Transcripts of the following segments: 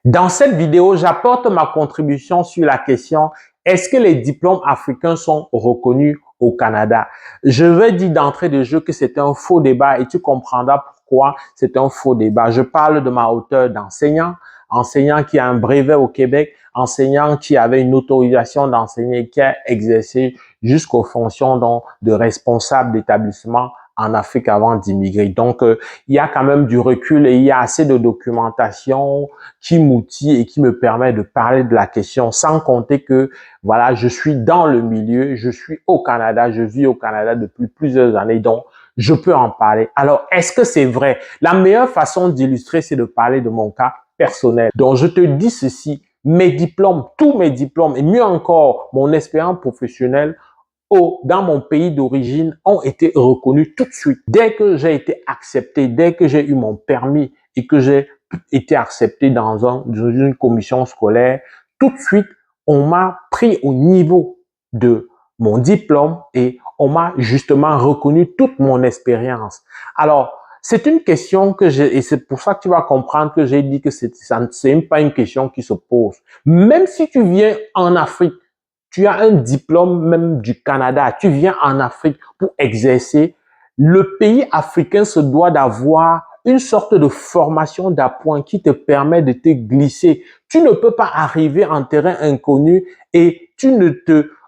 Dans cette vidéo, j'apporte ma contribution sur la question: est-ce que les diplômes africains sont reconnus au Canada? Je vais dire d'entrée de jeu que c'est un faux débat et tu comprendras pourquoi c'est un faux débat. Je parle de ma hauteur d'enseignant, enseignant qui a un brevet au Québec, enseignant qui avait une autorisation d'enseigner, qui a exercé jusqu'aux fonctions de responsable d'établissement en Afrique avant d'immigrer. Donc, il y a quand même du recul et il y a assez de documentation qui m'outille et qui me permet de parler de la question, sans compter que, voilà, je suis dans le milieu, je suis au Canada, je vis au Canada depuis plusieurs années, donc je peux en parler. Alors, est-ce que c'est vrai? La meilleure façon d'illustrer, c'est de parler de mon cas personnel. Donc, je te dis ceci: mes diplômes, tous mes diplômes, et mieux encore, mon expérience professionnelle dans mon pays d'origine ont été reconnus tout de suite. Dès que j'ai été accepté, dès que j'ai eu mon permis et que j'ai été accepté dans une commission scolaire, tout de suite, on m'a pris au niveau de mon diplôme et on m'a justement reconnu toute mon expérience. Alors, c'est une question que j'ai, et c'est pour ça que tu vas comprendre que j'ai dit que c'est même pas une question qui se pose. Même si tu viens en Afrique, tu as un diplôme même du Canada, tu viens en Afrique pour exercer, le pays africain se doit d'avoir une sorte de formation d'appoint qui te permet de te glisser. Tu ne peux pas arriver en terrain inconnu et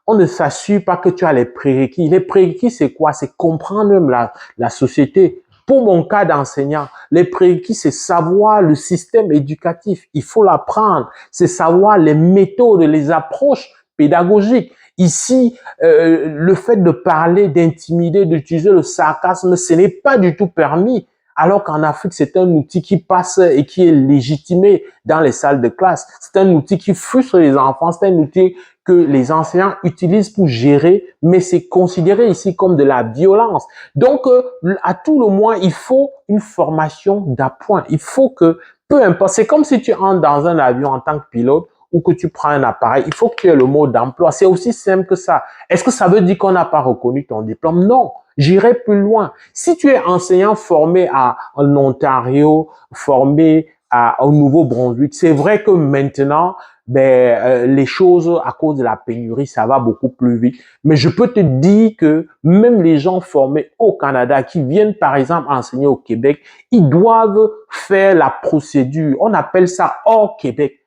on ne s'assure pas que tu as les prérequis. Les prérequis, c'est quoi? C'est comprendre même la société. Pour mon cas d'enseignant, les prérequis, c'est savoir le système éducatif. Il faut l'apprendre. C'est savoir les méthodes, les approches pédagogiques. Ici, le fait de parler, d'intimider, d'utiliser le sarcasme, ce n'est pas du tout permis. Alors qu'en Afrique, c'est un outil qui passe et qui est légitimé dans les salles de classe. C'est un outil qui frustre les enfants, c'est un outil que les enseignants utilisent pour gérer, mais c'est considéré ici comme de la violence. Donc, à tout le moins, il faut une formation d'appoint. Il faut que, peu importe, c'est comme si tu entres dans un avion en tant que pilote ou que tu prends un appareil, il faut que tu aies le mode d'emploi. C'est aussi simple que ça. Est-ce que ça veut dire qu'on n'a pas reconnu ton diplôme? Non. J'irai plus loin. Si tu es enseignant formé en Ontario, formé au Nouveau-Brunswick, c'est vrai que maintenant, les choses, à cause de la pénurie, ça va beaucoup plus vite. Mais je peux te dire que même les gens formés au Canada qui viennent, par exemple, enseigner au Québec, ils doivent faire la procédure. On appelle ça hors Québec.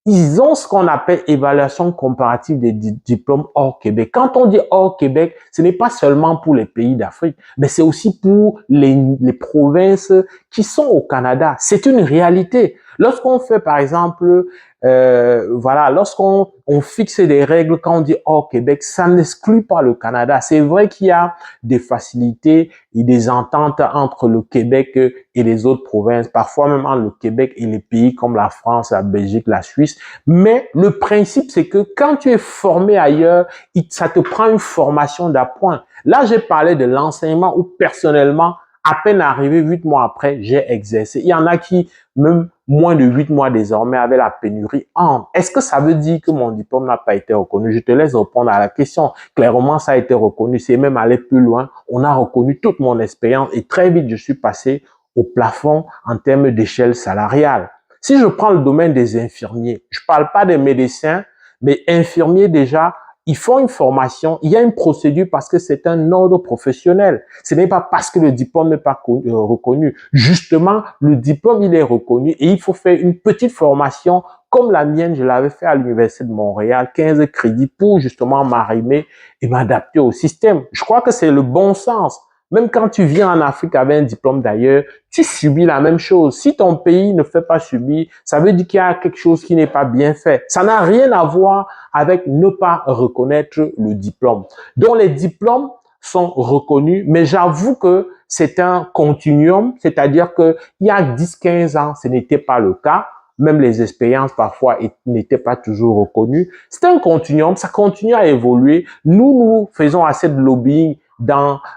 Ils ont ce qu'on appelle évaluation comparative des diplômes hors Québec. Quand on dit hors Québec, ce n'est pas seulement pour les pays d'Afrique, mais c'est aussi pour les provinces qui sont au Canada. C'est une réalité. Lorsqu'on fait, par exemple, lorsqu'on fixe des règles quand on dit hors Québec, ça n'exclut pas le Canada. C'est vrai qu'il y a des facilités et des ententes entre le Québec et les autres provinces, parfois même entre le Québec et les pays comme la France, la Belgique, la Suisse. Mais le principe, c'est que quand tu es formé ailleurs, ça te prend une formation d'appoint. Là, j'ai parlé de l'enseignement où personnellement, à peine arrivé 8 mois après, j'ai exercé. Il y en a qui, même moins de 8 mois désormais, avec la pénurie, entrent. Est-ce que ça veut dire que mon diplôme n'a pas été reconnu? Je te laisse répondre à la question. Clairement, ça a été reconnu. C'est même aller plus loin. On a reconnu toute mon expérience et très vite, je suis passé au plafond en termes d'échelle salariale. Si je prends le domaine des infirmiers, je ne parle pas des médecins, mais infirmiers déjà, ils font une formation, il y a une procédure parce que c'est un ordre professionnel. Ce n'est pas parce que le diplôme n'est pas reconnu. Justement, le diplôme, il est reconnu et il faut faire une petite formation comme la mienne, je l'avais fait à l'Université de Montréal, 15 crédits pour justement m'arrimer et m'adapter au système. Je crois que c'est le bon sens. Même quand tu viens en Afrique avec un diplôme d'ailleurs, tu subis la même chose. Si ton pays ne fait pas subir, ça veut dire qu'il y a quelque chose qui n'est pas bien fait. Ça n'a rien à voir avec ne pas reconnaître le diplôme. Donc les diplômes sont reconnus, mais j'avoue que c'est un continuum, c'est-à-dire qu'il y a 10-15 ans, ce n'était pas le cas. Même les expériences parfois n'étaient pas toujours reconnues. C'est un continuum, ça continue à évoluer. Nous faisons assez de lobbying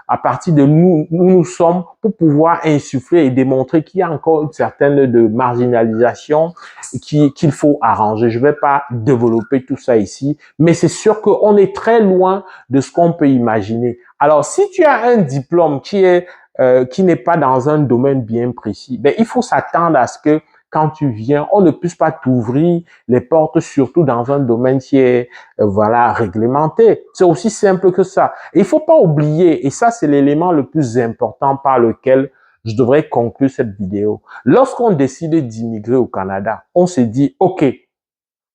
à partir de nous sommes pour pouvoir insuffler et démontrer qu'il y a encore une certaine de marginalisation qu'il faut arranger. Je ne vais pas développer tout ça ici, mais c'est sûr qu'on est très loin de ce qu'on peut imaginer. Alors, si tu as un diplôme qui n'est pas dans un domaine bien précis, il faut s'attendre à ce que quand tu viens, on ne puisse pas t'ouvrir les portes, surtout dans un domaine qui est, voilà, réglementé. C'est aussi simple que ça. Et il faut pas oublier, et ça, c'est l'élément le plus important par lequel je devrais conclure cette vidéo. Lorsqu'on décide d'immigrer au Canada, on se dit, OK,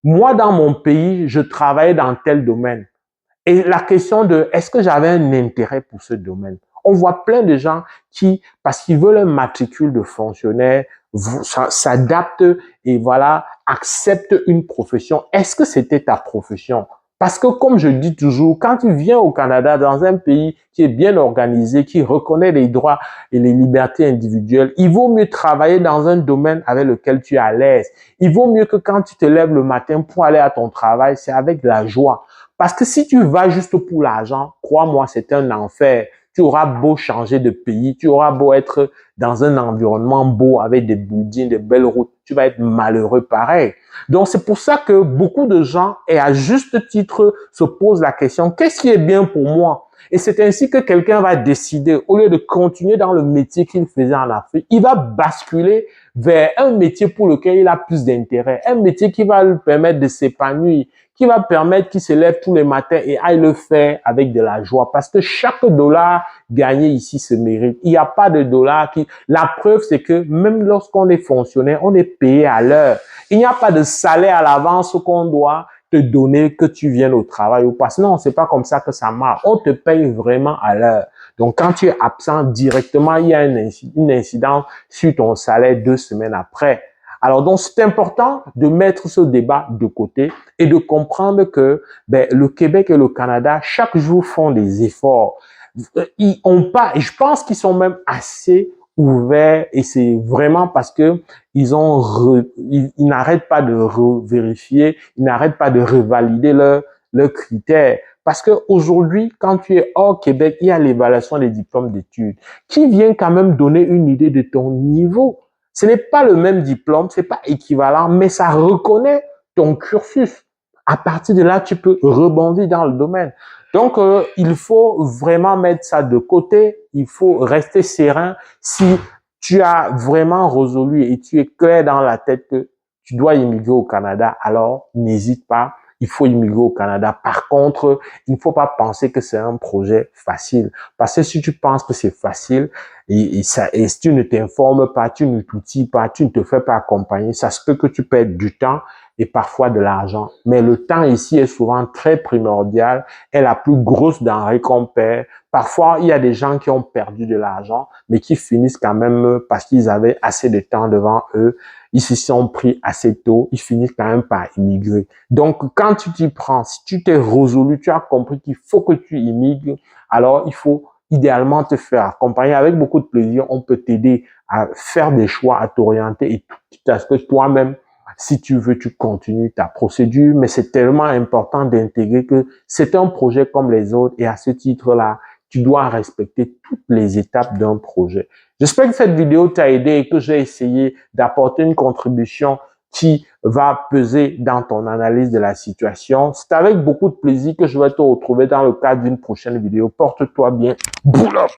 moi, dans mon pays, je travaillais dans tel domaine. Et la question de est-ce que j'avais un intérêt pour ce domaine? On voit plein de gens qui, parce qu'ils veulent un matricule de fonctionnaire, s'adaptent et voilà, acceptent une profession. Est-ce que c'était ta profession? Parce que comme je dis toujours, quand tu viens au Canada, dans un pays qui est bien organisé, qui reconnaît les droits et les libertés individuelles, il vaut mieux travailler dans un domaine avec lequel tu es à l'aise. Il vaut mieux que quand tu te lèves le matin pour aller à ton travail, c'est avec de la joie. Parce que si tu vas juste pour l'argent, crois-moi, c'est un enfer. Tu auras beau changer de pays, tu auras beau être dans un environnement beau avec des buildings, des belles routes, tu vas être malheureux pareil. Donc, c'est pour ça que beaucoup de gens, et à juste titre, se posent la question, qu'est-ce qui est bien pour moi? Et c'est ainsi que quelqu'un va décider, au lieu de continuer dans le métier qu'il faisait en Afrique, il va basculer vers un métier pour lequel il a plus d'intérêt, un métier qui va lui permettre de s'épanouir, qui va permettre qu'il se lève tous les matins et aille le faire avec de la joie. Parce que chaque dollar gagné ici se mérite. Il n'y a pas de dollar qui... La preuve, c'est que même lorsqu'on est fonctionnaire, on est payé à l'heure. Il n'y a pas de salaire à l'avance qu'on doit te donner que tu viennes au travail ou pas. Non, c'est pas comme ça que ça marche. On te paye vraiment à l'heure. Donc, quand tu es absent directement, il y a une incidence sur ton salaire 2 semaines après. Alors, donc, c'est important de mettre ce débat de côté et de comprendre que le Québec et le Canada, chaque jour, font des efforts. Ils ont pas, et je pense qu'ils sont même assez ouverts et c'est vraiment parce que ils n'arrêtent pas de vérifier, ils n'arrêtent pas de revalider leurs critères. Parce que aujourd'hui, quand tu es hors Québec, il y a l'évaluation des diplômes d'études qui vient quand même donner une idée de ton niveau. Ce n'est pas le même diplôme, c'est pas équivalent, mais ça reconnaît ton cursus. À partir de là, tu peux rebondir dans le domaine. Donc, il faut vraiment mettre ça de côté. Il faut rester serein. Si tu as vraiment résolu et tu es clair dans la tête que tu dois immigrer au Canada, alors n'hésite pas. Il faut immigrer au Canada. Par contre, il ne faut pas penser que c'est un projet facile. Parce que si tu penses que c'est facile et si tu ne t'informes pas, tu ne t'outilles pas, tu ne te fais pas accompagner, ça se peut que tu perdes du temps et parfois de l'argent. Mais le temps ici est souvent très primordial, est la plus grosse denrée qu'on perd. Parfois, il y a des gens qui ont perdu de l'argent, mais qui finissent quand même parce qu'ils avaient assez de temps devant eux. Ils se sont pris assez tôt, ils finissent quand même par immigrer. Donc, quand tu t'y prends, si tu t'es résolu, tu as compris qu'il faut que tu immigres, alors il faut idéalement te faire accompagner avec beaucoup de plaisir. On peut t'aider à faire des choix, à t'orienter et tout à ce que toi-même, si tu veux, tu continues ta procédure, mais c'est tellement important d'intégrer que c'est un projet comme les autres et à ce titre-là, tu dois respecter toutes les étapes d'un projet. J'espère que cette vidéo t'a aidé et que j'ai essayé d'apporter une contribution qui va peser dans ton analyse de la situation. C'est avec beaucoup de plaisir que je vais te retrouver dans le cadre d'une prochaine vidéo. Porte-toi bien. Boulot!